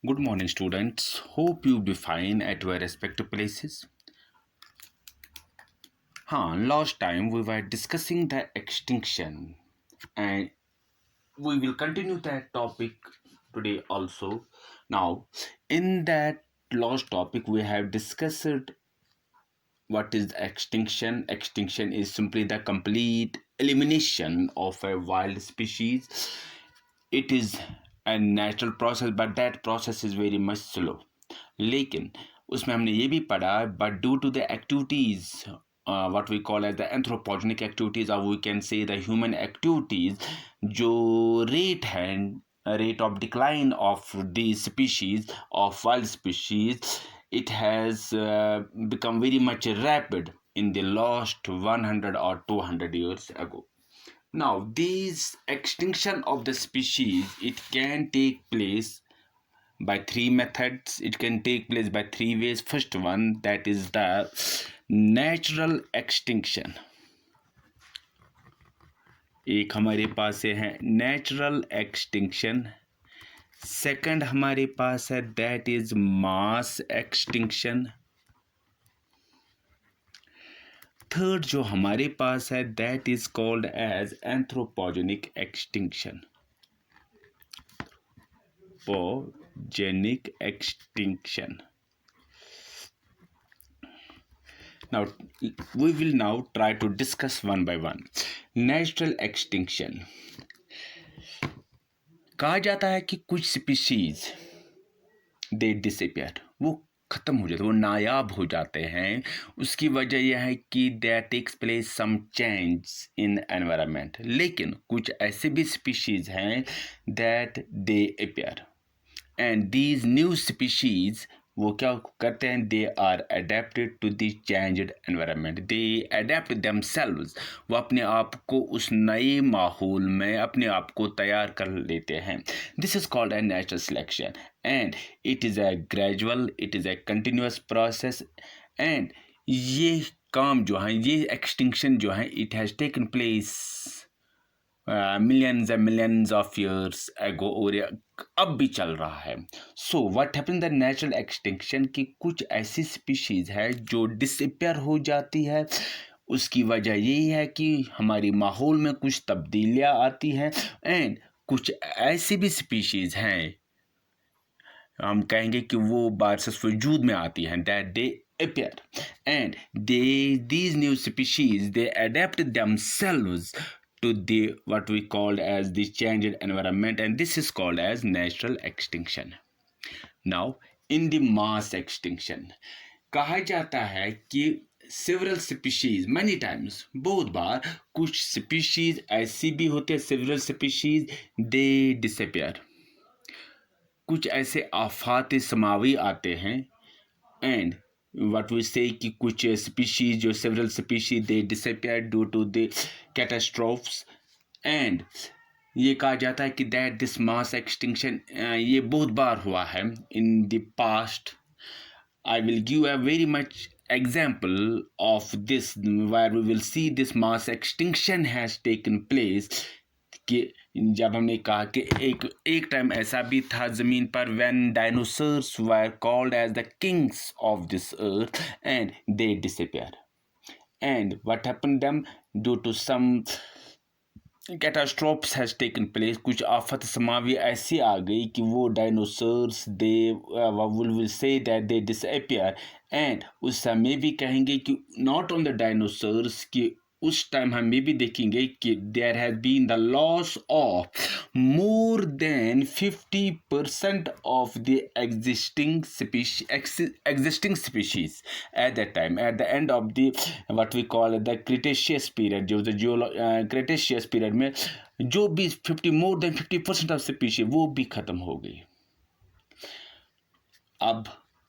Good morning, students. Hope you be fine at your respective places. Last time we were discussing the extinction, and we will continue that topic today also. Now, in that last topic, we have discussed what is extinction. Extinction is simply the complete elimination of a wild species. It is a natural process, but that process is very much slow. लेकिन उसमें हमने ये भी पढ़ा, but due to the activities what we call as the anthropogenic activities, or we can say the human activities, जो rate of decline of these species, of wild species, it has become very much rapid in the last 100 or 200 years ago. Now this extinction of the species, it can take place by three methods. It can take place by three ways. First one, that is the natural extinction. एक हमारे पास है natural extinction. Second हमारे पास है that is mass extinction. Third जो हमारे पास है that is called as anthropogenic extinction. Genic extinction. Now we will now try to discuss one by one. Natural extinction. कहा जाता है कि कुछ स्पीशीज दे डिसअपियर, वो खत्म हो जाते, वो नायाब हो जाते हैं. उसकी वजह यह है कि there takes place some change in environment. लेकिन कुछ ऐसे भी स्पीशीज हैं that they appear, and these new species वो क्या करते हैं, they are adapted to the changed environment. They adapt themselves, वो अपने आप को उस नए माहौल में अपने आप को तैयार कर लेते हैं. This is called a natural selection, and it is a gradual, it is a continuous process. And ये काम जो है, ये एक्सटिंक्शन जो है, it has taken place millions and millions of years ago, और अब भी चल रहा है. So what happen the natural extinction, की कुछ ऐसी स्पीशीज है जो डिसअपियर हो जाती है. उसकी वजह यही है कि हमारी माहौल में कुछ तब्दीलियाँ आती हैं, एंड कुछ ऐसी भी स्पीशीज हैं, हम कहेंगे कि वो बारसस वजूद में आती हैं, that they appear, and these new species, they adapt themselves to the what we call as the changed environment, and this is called as natural extinction. Now in the mass extinction, कहा जाता है कि several species, many times, बहुत बार कुछ species ऐसी भी होते हैं, several species they disappear. कुछ ऐसे आफात समावी आते हैं, एंड what we say कि कुछ species, जो several species they disappear due to the catastrophes. And ये कहा जाता है कि that this mass extinction, ये बहुत बार हुआ है in the past. I will give a very much example of this, where we will see this mass extinction has taken place. कि जब हमने कहा कि एक टाइम ऐसा भी था ज़मीन पर when dinosaurs were called as the kings of this earth, and they disappear. And what happened them, due to some catastrophes has taken place, कुछ आफत समावी ऐसी आ गई कि वो dinosaurs they will say that they disappear. And उस समय भी कहेंगे कि नॉट ऑन द डायनासोर्स, कि उस टाइम हम ये भी देखेंगे कि there has been the loss of more than 50% of the existing species at that time, at the end of the what we call the Cretaceous period. जो Cretaceous period में जो भी more than 50% ऑफ स्पीशीज वो भी खत्म हो गई. अब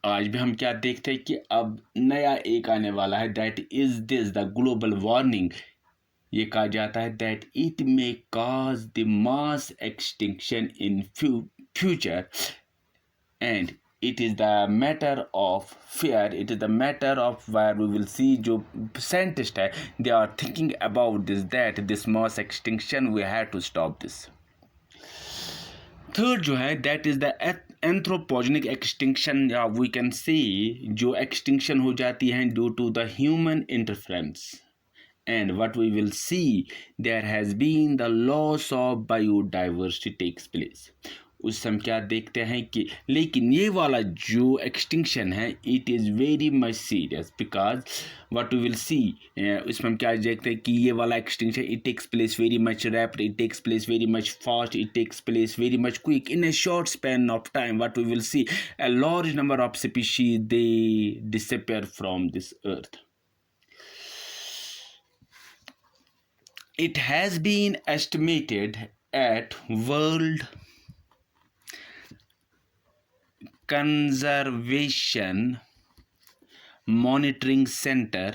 आज भी हम क्या देखते हैं कि अब नया एक आने वाला है, that is this the global warming. ये कहा जाता है that it may cause the mass extinction in future, and it is the matter of fear, it is the matter of where we will see जो scientists है, they are thinking about this, that this mass extinction we have to stop this. Third जो है that is the anthropogenic extinction या we can say जो extinction हो जाती हैं due to the human interference, and what we will see there has been the loss of biodiversity takes place. उस हम क्या देखते हैं कि लेकिन ये वाला जो एक्सटिंक्शन है it is very much serious because what we will see, इसमें हम क्या देखते हैं कि ये वाला extinction it takes place very much rapid, it takes place very much fast, it takes place very much quick in a short span of time. What we will see a large number of species they disappear from this earth. It has been estimated at World Conservation Monitoring Center,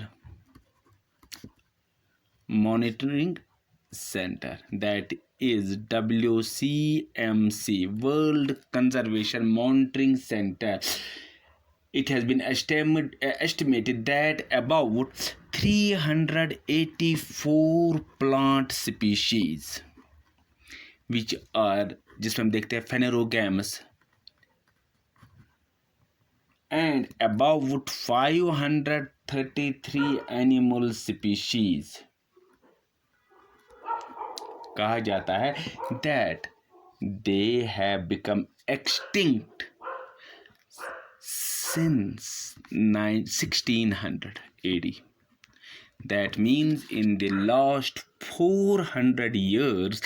that is WCMC, World Conservation Monitoring Center. It has been estimated that about 384 plant species which are, जिसमें हम देखते हैं phanerogamus, and about 533 animal species कहा जाता है that they have become extinct since 1600 AD. That means in the last 400 years,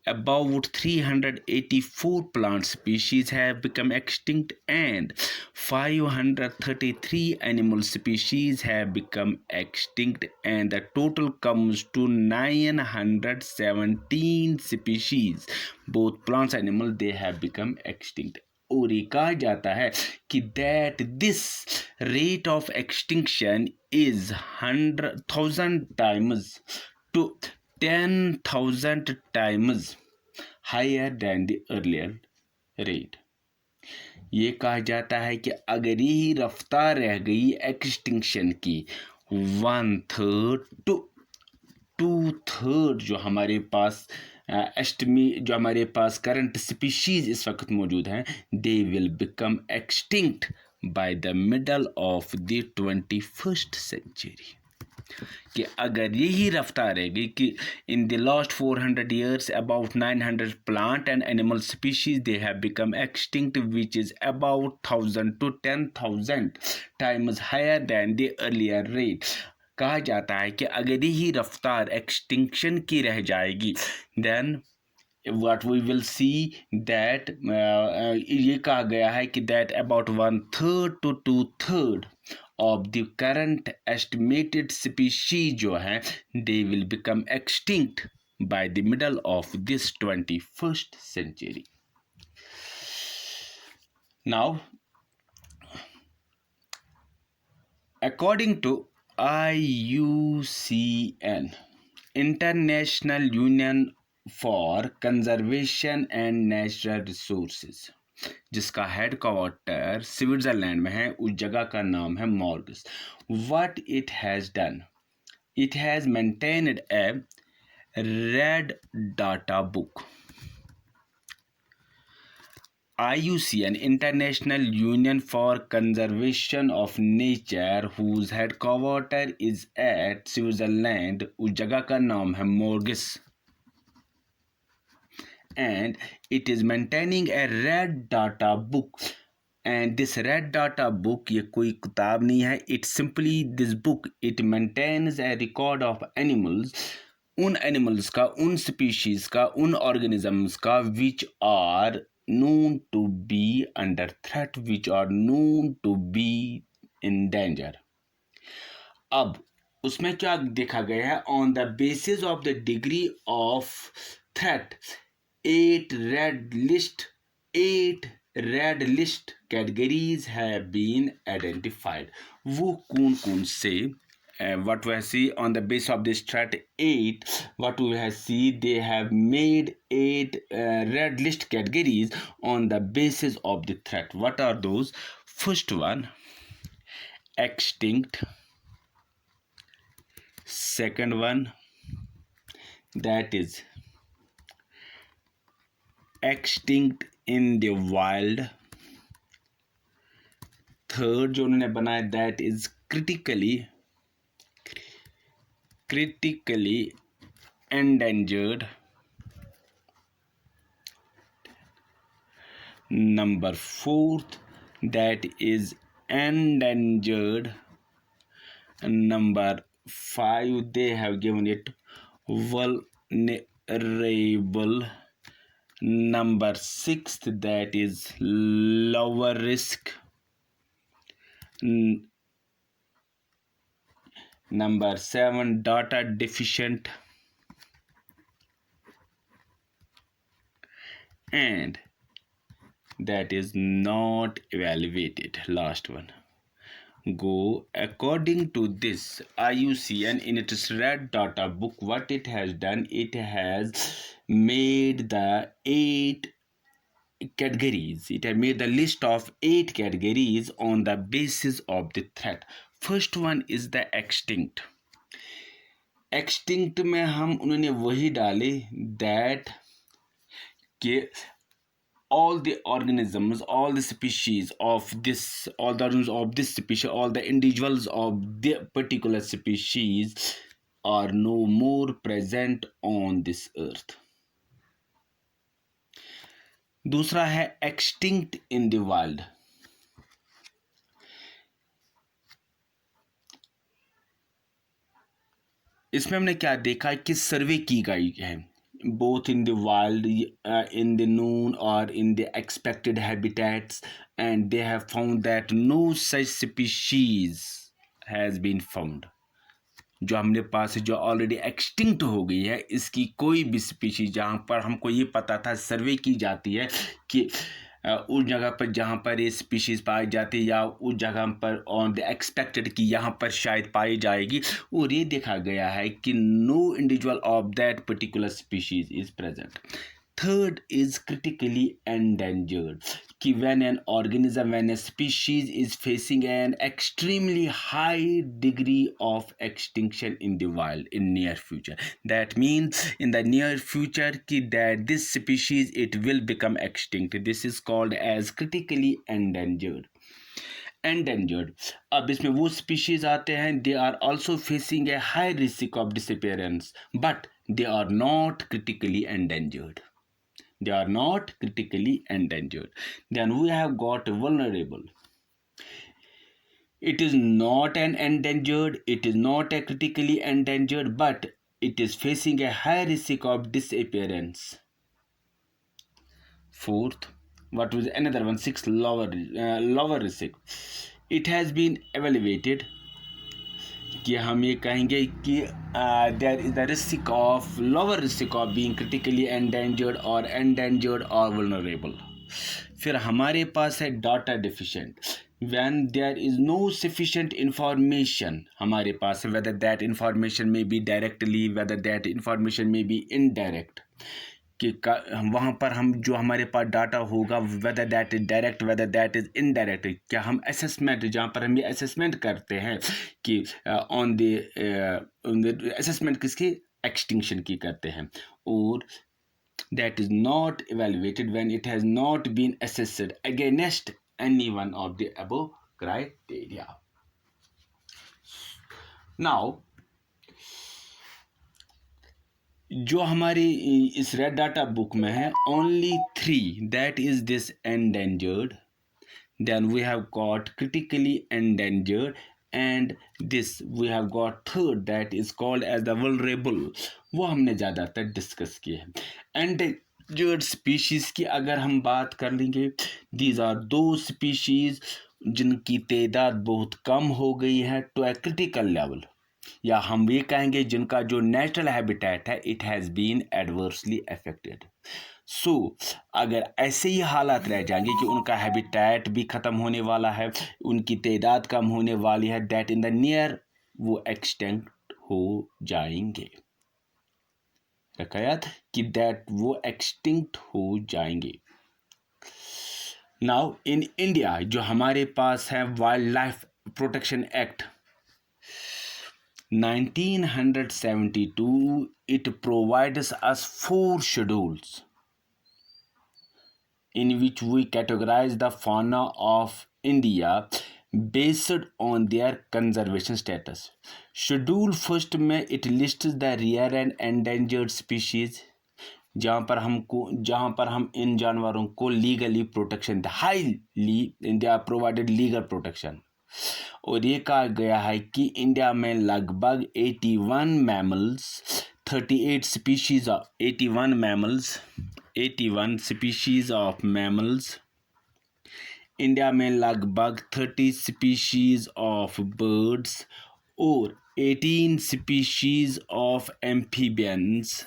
about 384 plant species have become extinct and 533 animal species have become extinct, and the total comes to 917 species, both plants and animals, they have become extinct. और ये कहा जाता है कि that this rate of extinction is 100,000 times to 10,000 times higher than the earlier rate. ये कहा जाता है कि अगर यही रफ्तार रह गई एक्सटिंक्शन की 1/3 to 2/3 जो हमारे पास जो हमारे पास करंट स्पीशीज इस वक्त मौजूद हैं, दे will become extinct by the middle of the 21st century. कि अगर यही रफ्तार रहेगी कि in the last 400 years about 900 plant and animal species they have become extinct, which is about 1,000 to 10,000 times higher than the earlier rate. कहा जाता है कि अगर यही रफ्तार एक्सटिंक्शन की रह जाएगी then what we will see that ये कहा गया है कि that about 1/3 to 2/3 of the current estimated species जो हैं they will become extinct by the middle of this 21st century. Now, according to IUCN, International Union for Conservation and Natural Resources, जिसका head quarter Switzerland में है, उस जगह का नाम है Morges. What it has done, it has maintained a red data book. IUCN, International Union for Conservation of Nature, whose headquarter is at Switzerland, उस जगह का नाम है मॉर्गस, and it is maintaining a red data book. And this red data book ये कोई किताब नहीं है, it simply this book it maintains a record of animals, उन animals का, उन species का, उन organisms का which are known to be under threat, which are known to be in danger. अब उसमें क्या देखा गया है, on the basis of the degree of threat, 8 red list categories have been identified. वो कौन कौन से what we see on the basis of this threat 8, what we have see they have made 8 red list categories on the basis of the threat. What are those? First one, extinct. Second one, that is extinct in the wild. Third जो उन्होंने बनाया that is critically endangered. Number fourth, that is endangered. Number five, they have given it vulnerable. Number sixth, that is lower risk. Number seven, data deficient. And that is not evaluated. Last one. Go according to this IUCN in its red data book, what it has done, it has made the 8 categories. It has made the list of 8 categories on the basis of the threat. First one is the extinct. Extinct में हम उन्होंने वही डाले that कि all the organisms, all the species of this, all the organisms of this species, all the individuals of the particular species are no more present on this earth. दूसरा है extinct in the wild. इसमें हमने क्या देखा कि सर्वे की गई है both in the wild, in the known or in the expected habitats, and they have found that no such species has been found. जो हमने पास जो ऑलरेडी एक्सटिंक्ट हो गई है, इसकी कोई भी स्पीशीज जहाँ पर हमको ये पता था, सर्वे की जाती है कि उस जगह पर जहाँ पर ये स्पीशीज़ पाई जाती है या उस जगह पर ऑन द एक्सपेक्टेड कि यहाँ पर शायद पाई जाएगी, और ये देखा गया है कि no individual of that particular species is present. Third is critically endangered. कि when an organism, when a species is facing an extremely high degree of extinction in the wild in near future. That means in the near future कि that this species it will become extinct. This is called as critically endangered. Endangered. अब इसमें वो species आते हैं, they are also facing a high risk of disappearance, but they are not critically endangered. They are not critically endangered. Then we have got vulnerable. It is not an endangered, it is not a critically endangered, but it is facing a high risk of disappearance. Fourth, what was another one? Sixth, lower risk. It has been evaluated कि हम ये कहेंगे कि there is the risk of lower risk of being critically endangered और vulnerable. फिर हमारे पास है data deficient. When there is no sufficient information हमारे पास, वेदर दैट इंफॉर्मेशन में be directly, whether that information में बी इनडायरेक्ट, कि वहाँ पर हम जो हमारे पास डाटा होगा, whether that is direct, whether that is indirect, क्या हम असेसमेंट, जहाँ पर हम ये असेसमेंट करते हैं कि ऑन द असेसमेंट किसकी, एक्सटिंक्शन की करते हैं, और that is not evaluated when it has not been assessed against any one of the above criteria. Now जो हमारी इस रेड डाटा बुक में है, only 3, that is this endangered, then we have got critically endangered, and this we have got third, that is called as the vulnerable. वो हमने ज़्यादातर discuss किए हैं. एंडेंजर्ड स्पीशीज़ की अगर हम बात कर लेंगे, दीज आर दो स्पीशीज़ जिनकी तादाद बहुत कम हो गई है टू ए क्रिटिकल लेवल, या हम ये कहेंगे जिनका जो नेचुरल हैबिटेट है it has been adversely affected. So अगर ऐसे ही हालात रह जाएंगे कि उनका हैबिटेट भी ख़त्म होने वाला है, उनकी तादाद कम होने वाली है, दैट इन द नियर वो एक्सटिंक्ट हो जाएंगे. रखा याद कि दैट वो एक्सटिंक्ट हो जाएंगे. नाउ इन इंडिया जो हमारे पास है wild life protection act 1972, it provides us 4 schedules in which we categorize the fauna of India based on their conservation status. Schedule first में it lists the rare and endangered species, जहाँ पर हम इन जानवरों को legally protection, highly they are provided legal protection. और ये कहा गया है कि इंडिया में लगभग 81 mammals 38 species of 81 mammals 81 species of mammals, India में लगभग 30 स्पीशीज ऑफ बर्ड्स और 18 स्पीशीज ऑफ एम्फीबियंस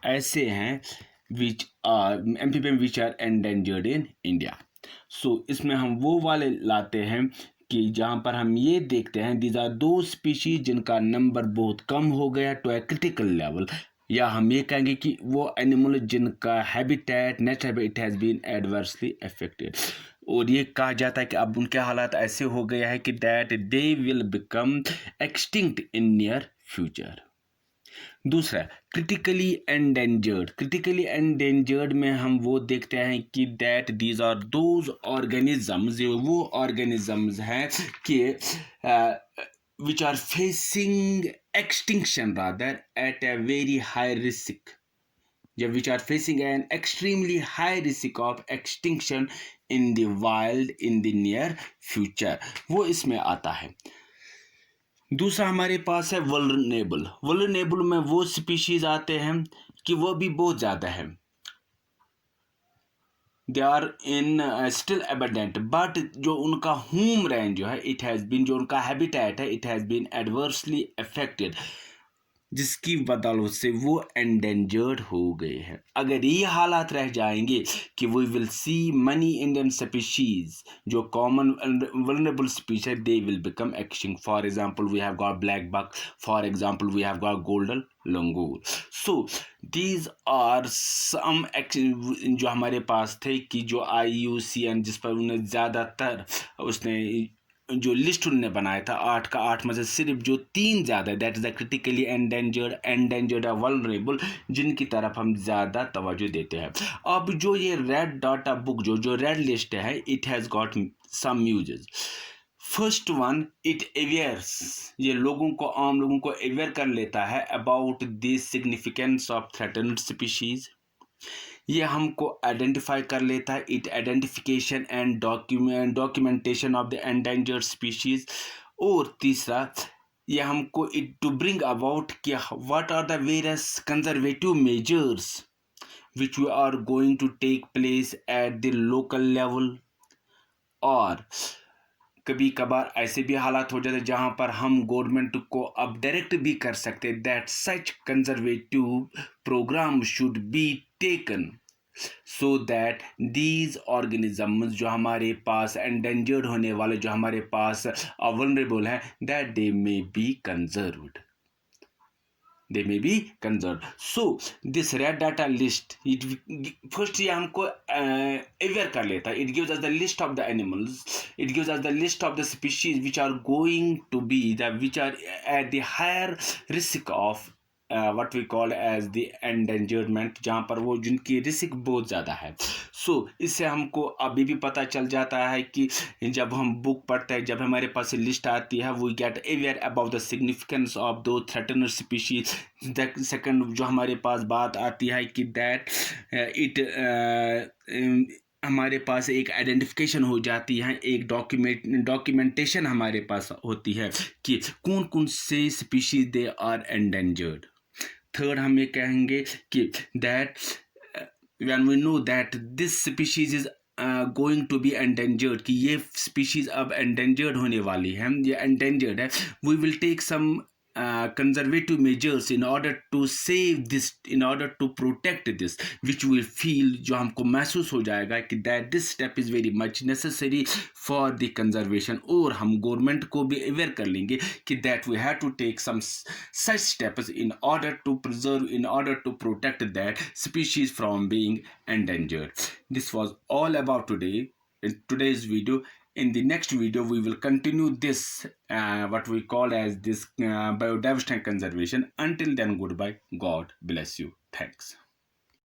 ऐसे हैं which are endangered in India. So इसमें हम वो वाले लाते हैं कि जहाँ पर हम ये देखते हैं दीज आर दो स्पीशीज जिनका नंबर बहुत कम हो गया टू ए क्रिटिकल लेवल, या हम ये कहेंगे कि वो एनिमल जिनका habitat natural habitat has been adversely affected, और ये कहा जाता है कि अब उनके हालात ऐसे हो गया है कि that they will become extinct in near future. दूसरा क्रिटिकली एंडेंजर्ड में हम वो देखते हैं कि that these are those organisms, वो ऑर्गेनिजम्स हैं कि which are facing extinction rather at a very high risk, which are facing an extremely high risk of extinction in the wild in the near future, वो इसमें आता है। दूसरा हमारे पास है वल्नरेबल में वो स्पीशीज आते हैं कि वो भी बहुत ज़्यादा है, they are in still abundant, but जो उनका होम रेंज जो है इट हैज़ बीन, जो उनका हैबिटेट है it has been adversely affected, जिसकी बदौलत से वो एंडेंजर्ड हो गए हैं। अगर ये हालात रह जाएंगे कि we will see many Indian species जो कॉमन वल्नरेबल स्पीशीज है they will become extinct. For example we have got blackbuck, for example we have got golden langur. So these are some जो हमारे पास थे कि जो IUCN जिस पर उन्हें ज़्यादातर उसने जो लिस्ट उन्होंने बनाया था 8 का 8 में से सिर्फ जो 3 ज़्यादा है that is the critically endangered और वल्नरेबल, जिनकी तरफ हम ज़्यादा तवज्जो देते हैं। अब जो ये रेड डाटा बुक जो रेड लिस्ट है it has got some uses. First one it awares, ये आम लोगों को अवेयर कर लेता है about the significance of threatened species, ये हमको आइडेंटिफाई कर लेता है it identification and documentation of the endangered species. और तीसरा ये हमको इट टू ब्रिंग अबाउट कि what are the various conservative measures which we are going to take place at the local level, और कभी कभार ऐसे भी हालात हो जाते हैं जहाँ पर हम गवर्नमेंट को अब डायरेक्ट भी कर सकते हैं that such conservative programme should be taken so that these organisms जो हमारे पास एंडेंजर्ड होने वाले जो हमारे पास वल्नरेबल हैं that they may be conserved, So this red data list, it first ये हमको aware कर लेता है, it gives us the list of the animals, it gives us the list of the species which are going to be which are at the higher risk of what we call as the endangerment, जहाँ पर वो जिनकी risk बहुत ज़्यादा है। सो इससे हमको अभी भी पता चल जाता है कि जब हम बुक पढ़ते हैं, जब हमारे पास लिस्ट आती है we get aware about the significance of those threatened species. Second जो हमारे पास बात आती है कि दैट हमारे पास एक आइडेंटिफिकेशन हो जाती है, एक डॉक्यूमेंटेशन हमारे पास होती है कि कौन कौन से species they are endangered. Third हम ये कहेंगे कि that when we know that this species is going to be endangered, कि ये species अब endangered होने वाली है, ये endangered है, we will take some conservative measures in order to save this, in order to protect this, which we feel जो हमको महसूस हो जाएगा कि that this step is very much necessary for the conservation, और हम गवर्नमेंट को भी अवेयर कर लेंगे कि that we have to take some such steps in order to preserve, in order to protect that species from being endangered. This was all about today in today's video. In the next video we will continue this what we call as this biodiversity conservation. Until then, goodbye, God bless you, thanks.